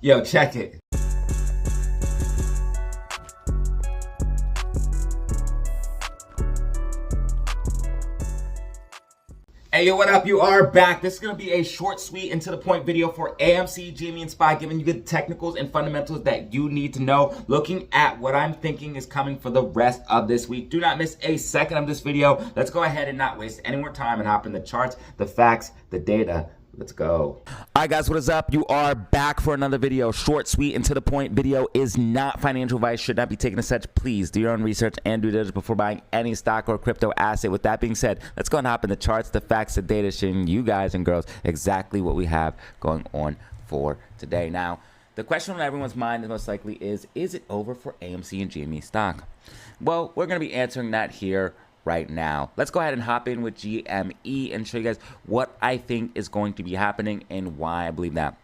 Yo, check it. Hey, yo, what up? You are back. This is going to be a short, sweet, and to the point video for AMC, GME, and SPY, giving you the technicals and fundamentals that you need to know, looking at what I'm thinking is coming for the rest of this week. Do not miss a second of this video. Let's go ahead and not waste any more time and hop in the charts, the facts, the data. Let's go. All right, guys, what is up? You are back for another video. Short, sweet, and to the point video is not financial advice, should not be taken as such. Please do your own research and due diligence before buying any stock or crypto asset. With that being said, let's go and hop in the charts, the facts, the data, showing you guys and girls exactly what we have going on for today. Now, the question on everyone's mind is most likely is it over for AMC and GME stock? Well, we're going to be answering that here right now. Let's go ahead and hop in with GME and show you guys what I think is going to be happening and why I believe that.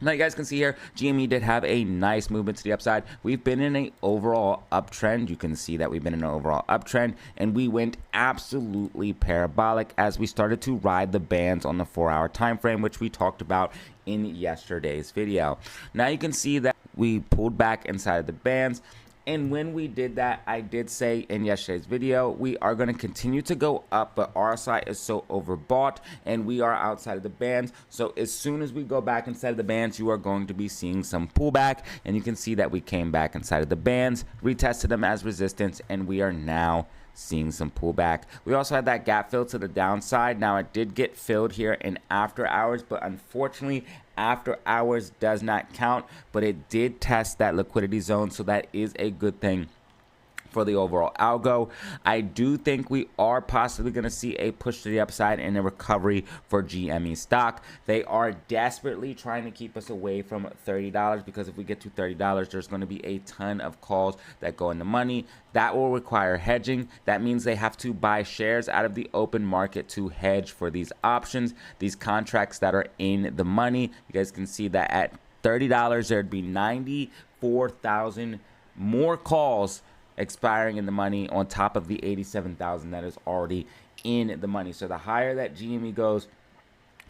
Now, you guys can see here, GME did have a nice movement to the upside. We've been in an overall uptrend. You can see that we've been in an overall uptrend, and we went absolutely parabolic as we started to ride the bands on the 4-hour time frame, which we talked about in yesterday's video. Now, you can see that we pulled back inside of the bands. And when we did that, I did say in yesterday's video, we are going to continue to go up, but RSI is so overbought and we are outside of the bands. So as soon as we go back inside of the bands, you are going to be seeing some pullback. And you can see that we came back inside of the bands, retested them as resistance, and we are now seeing some pullback. We also had that gap fill to the downside. Now, it did get filled here in after hours, but unfortunately, after hours does not count, but it did test that liquidity zone, so that is a good thing for the overall algo. I do think we are possibly going to see a push to the upside and a recovery for GME stock. They are desperately trying to keep us away from $30 because if we get to $30, there's going to be a ton of calls that go in the money. That will require hedging. That means they have to buy shares out of the open market to hedge for these options, these contracts that are in the money. You guys can see that at $30, there'd be 94,000 more calls expiring in the money on top of the 87,000 that is already in the money. So the higher that GME goes,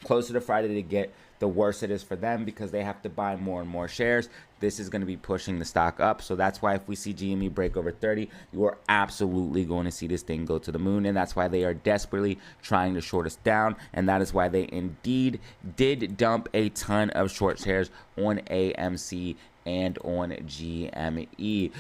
closer to Friday they get, the worse it is for them because they have to buy more and more shares. This is going to be pushing the stock up. So that's why if we see GME break over 30, you are absolutely going to see this thing go to the moon. And that's why they are desperately trying to short us down. And that is why they indeed did dump a ton of short shares on AMC and on GME.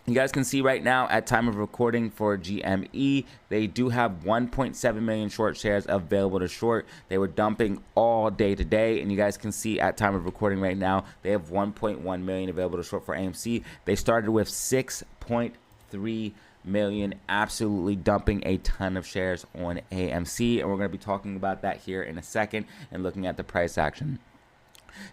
You guys can see right now at time of recording for GME, they do have 1.7 million short shares available to short. They were dumping all day today, and you guys can see at time of recording right now, they have 1.1 million available to short for AMC. They started with 6.3 million, absolutely dumping a ton of shares on AMC, and we're going to be talking about that here in a second and looking at the price action.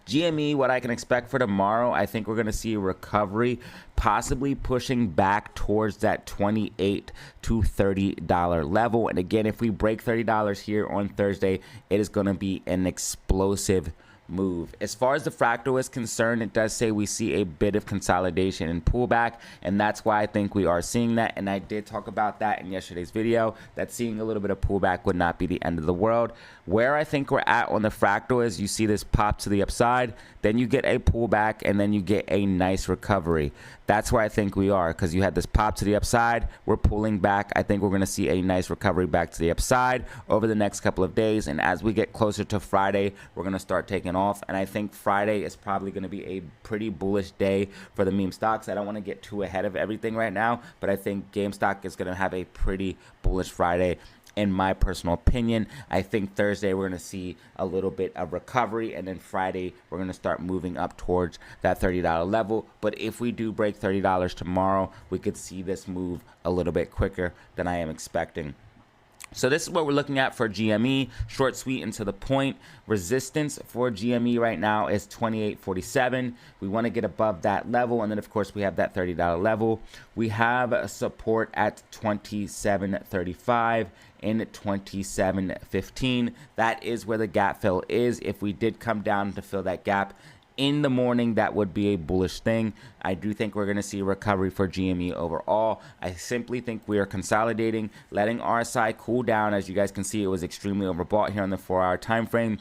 GME, what I can expect for tomorrow, I think we're going to see a recovery, possibly pushing back towards that $28 to $30 level. And again, if we break $30 here on Thursday, it is going to be an explosive move. As far as the fractal is concerned, it does say we see a bit of consolidation and pullback, and that's why I think we are seeing that. And I did talk about that in yesterday's video, that seeing a little bit of pullback would not be the end of the world. Where I think we're at on the fractal is you see this pop to the upside, then you get a pullback, and then you get a nice recovery. That's where I think we are, because you had this pop to the upside, we're pulling back. I think we're going to see a nice recovery back to the upside over the next couple of days, and as we get closer to Friday, we're going to start taking off. And I think Friday is probably going to be a pretty bullish day for the meme stocks. I don't want to get too ahead of everything right now, but I think GameStop is going to have a pretty bullish Friday. In my personal opinion, I think Thursday we're going to see a little bit of recovery, and then Friday we're going to start moving up towards that $30 level. But if we do break $30 tomorrow, we could see this move a little bit quicker than I am expecting. So this is what we're looking at for GME, short, sweet, and to the point. Resistance for GME right now is 28.47. We want to get above that level, and then of course we have that $30 level. We have a support at 27.35 and 27.15. That is where the gap fill is. If we did come down to fill that gap in the morning, that would be a bullish thing. I do think we're going to see a recovery for GME overall. I simply think we are consolidating, letting RSI cool down. As you guys can see, it was extremely overbought here on the 4-hour time frame.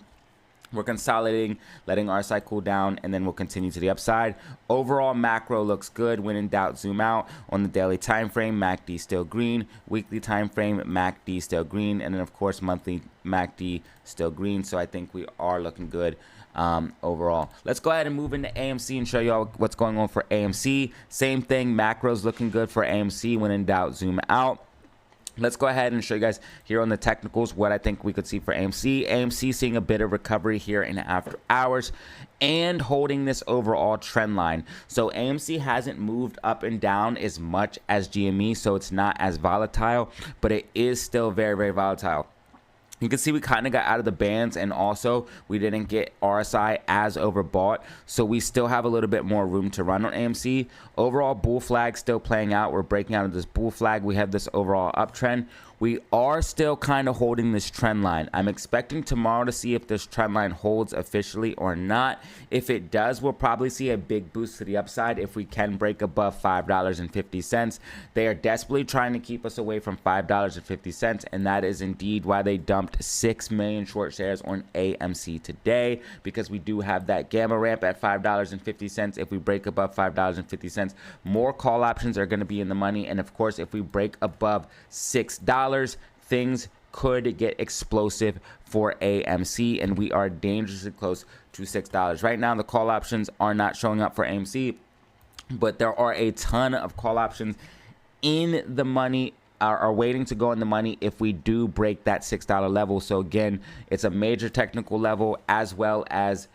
We're consolidating, letting RSI cool down, and then we'll continue to the upside. Overall, macro looks good. When in doubt, zoom out. On the daily time frame, MACD still green. Weekly time frame, MACD still green. And then, of course, monthly MACD still green. So I think we are looking good overall. Let's go ahead and move into AMC and show you all what's going on for AMC. Same thing, macro's looking good for AMC. When in doubt, zoom out. Let's go ahead and show you guys here on the technicals what I think we could see for AMC. AMC seeing a bit of recovery here in after hours and holding this overall trend line. So AMC hasn't moved up and down as much as GME, so it's not as volatile, but it is still very, very volatile. You can see we kind of got out of the bands, and also we didn't get RSI as overbought, so we still have a little bit more room to run on AMC. Overall, bull flag still playing out. We're breaking out of this bull flag. We have this overall uptrend. We are still kind of holding this trend line. I'm expecting tomorrow to see if this trend line holds officially or not. If it does, we'll probably see a big boost to the upside if we can break above $5.50. They are desperately trying to keep us away from $5.50, and that is indeed why they dumped 6 million short shares on AMC today, because we do have that gamma ramp at $5.50. If we break above $5.50, more call options are going to be in the money, and of course, if we break above $6, things could get explosive for AMC, and we are dangerously close to $6. Right now, the call options are not showing up for AMC, but there are a ton of call options in the money, are waiting to go in the money if we do break that $6 level. So again, it's a major technical level as well as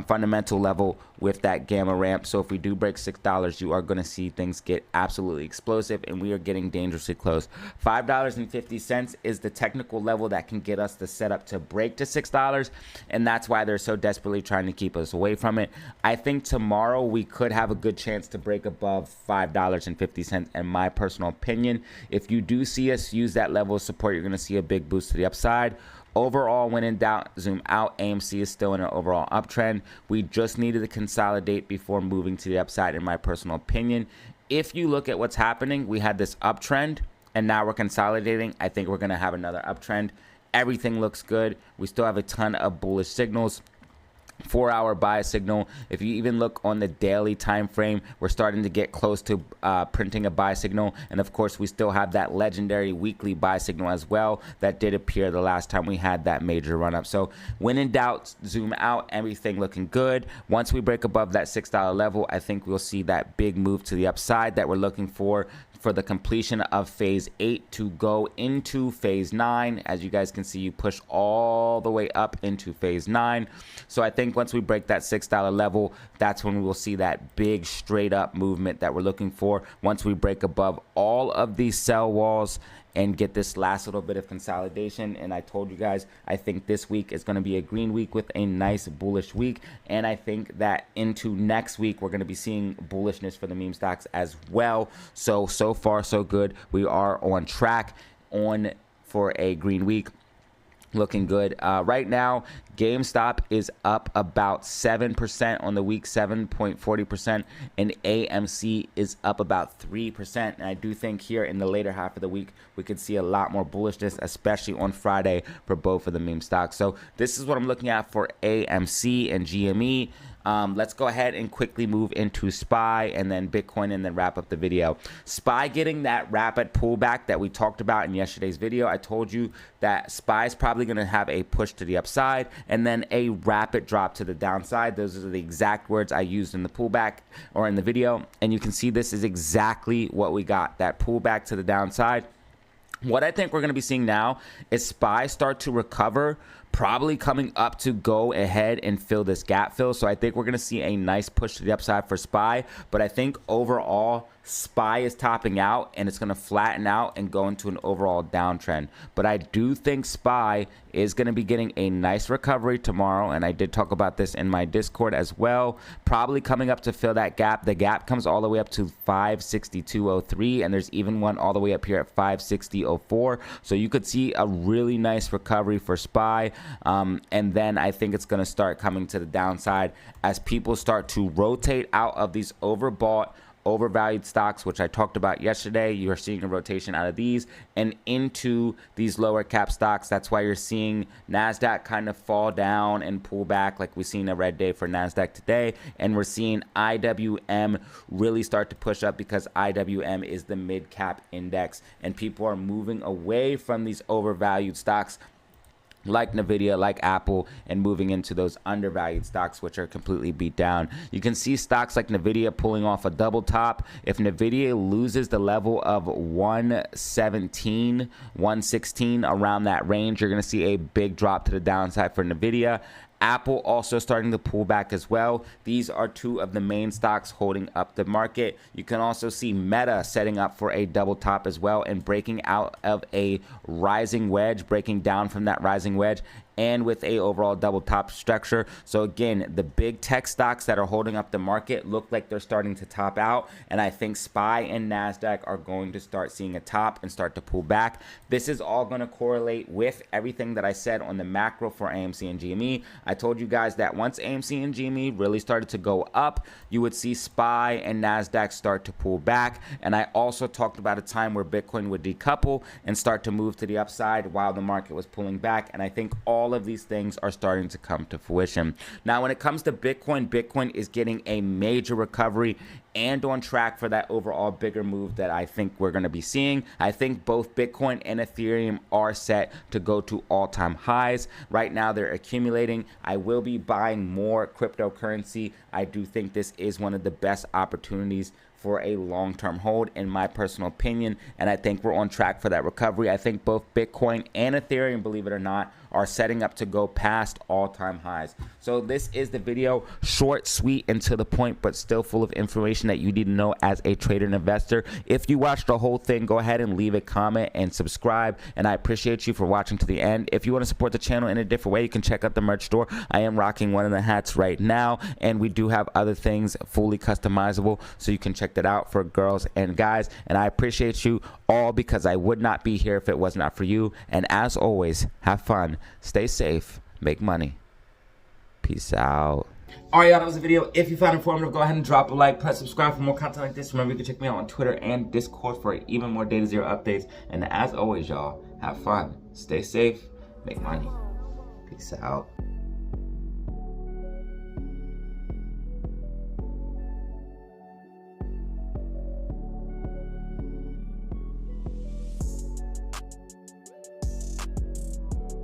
fundamental level with that gamma ramp. So if we do break $6, you are going to see things get absolutely explosive, and we are getting dangerously close. $5.50 is the technical level that can get us the setup to break to $6, and that's why they're so desperately trying to keep us away from it. I think tomorrow we could have a good chance to break above $5.50 in my personal opinion. If you do see us use that level of support, you're going to see a big boost to the upside. Overall, when in doubt, zoom out. AMC is still in an overall uptrend. We just needed to consolidate before moving to the upside, in my personal opinion. If you look at what's happening, we had this uptrend, and now we're consolidating. I think we're going to have another uptrend. Everything looks good. We still have a ton of bullish signals. 4-hour buy signal. If you even look on the daily time frame, we're starting to get close to printing a buy signal. And of course, we still have that legendary weekly buy signal as well that did appear the last time we had that major run up. So when in doubt, zoom out. Everything looking good. Once we break above that $6 level, I think we'll see that big move to the upside that we're looking for the completion of phase 8 to go into phase 9. As you guys can see, you push all the way up into phase 9. So I think once we break that $6 level, that's when we will see that big straight up movement that we're looking for. Once we break above all of these sell walls and get this last little bit of consolidation. And I told you guys, I think this week is going to be a green week with a nice bullish week. And I think that into next week, we're going to be seeing bullishness for the meme stocks as well. So far, so good. We are on track for a green week. Looking good. Right now, GameStop is up about 7% on the week, 7.40%, and AMC is up about 3%. And I do think here in the later half of the week, we could see a lot more bullishness, especially on Friday for both of the meme stocks. So this is what I'm looking at for AMC and GME. Let's go ahead and quickly move into SPY and then Bitcoin and then wrap up the video. SPY getting that rapid pullback that we talked about in yesterday's video. I told you that SPY is probably going to have a push to the upside and then a rapid drop to the downside. Those are the exact words I used in the pullback or in the video. And you can see this is exactly what we got, that pullback to the downside. What I think we're going to be seeing now is SPY start to recover, probably coming up to go ahead and fill this gap fill. So I think we're going to see a nice push to the upside for SPY. But I think overall, SPY is topping out and it's going to flatten out and go into an overall downtrend. But I do think SPY is going to be getting a nice recovery tomorrow. And I did talk about this in my Discord as well. Probably coming up to fill that gap. The gap comes all the way up to 562.03. And there's even one all the way up here at 560.04. So you could see a really nice recovery for SPY. And then I think it's going to start coming to the downside as people start to rotate out of these overbought, overvalued stocks, which I talked about yesterday. You're seeing a rotation out of these and into these lower cap stocks. That's why you're seeing NASDAQ kind of fall down and pull back, like we've seen a red day for NASDAQ today. And we're seeing IWM really start to push up because IWM is the mid cap index, and people are moving away from these overvalued stocks like Nvidia, like Apple, and moving into those undervalued stocks which are completely beat down. You can see stocks like Nvidia pulling off a double top. If Nvidia loses the level of 117, 116, around that range, you're going to see a big drop to the downside for Nvidia. Apple also starting to pull back as well. These are two of the main stocks holding up the market. You can also see Meta setting up for a double top as well and breaking out of a rising wedge, breaking down from that rising wedge, and with a overall double top structure. So again, the big tech stocks that are holding up the market look like they're starting to top out, and I think SPY and NASDAQ are going to start seeing a top and start to pull back. This is all going to correlate with everything that I said on the macro for AMC and GME. I told you guys that once AMC and GME really started to go up, you would see SPY and NASDAQ start to pull back. And I also talked about a time where Bitcoin would decouple and start to move to the upside while the market was pulling back. And I think all of these things are starting to come to fruition. Now, when it comes to Bitcoin, Bitcoin is getting a major recovery and on track for that overall bigger move that I think we're going to be seeing. I think both Bitcoin and Ethereum are set to go to all-time highs. Right now, they're accumulating. I will be buying more cryptocurrency. I do think this is one of the best opportunities for a long-term hold, in my personal opinion, and I think we're on track for that recovery. I think both Bitcoin and Ethereum, believe it or not, are setting up to go past all-time highs. So this is the video, short, sweet, and to the point, but still full of information that you need to know as a trader and investor. If you watched the whole thing, go ahead and leave a comment and subscribe, and I appreciate you for watching to the end. If you want to support the channel in a different way, you can check out the merch store. I am rocking one of the hats right now, and we do have other things fully customizable, so you can check that out for girls and guys. And I appreciate you all, because I would not be here if it was not for you. And as always, have fun, stay safe, make money. Peace out. All right, y'all, that was the video. If you found it informative, go ahead and drop a like, press subscribe for more content like this. Remember, you can check me out on Twitter and Discord for even more DataZero updates. And as always, y'all, have fun, stay safe, make money. Peace out.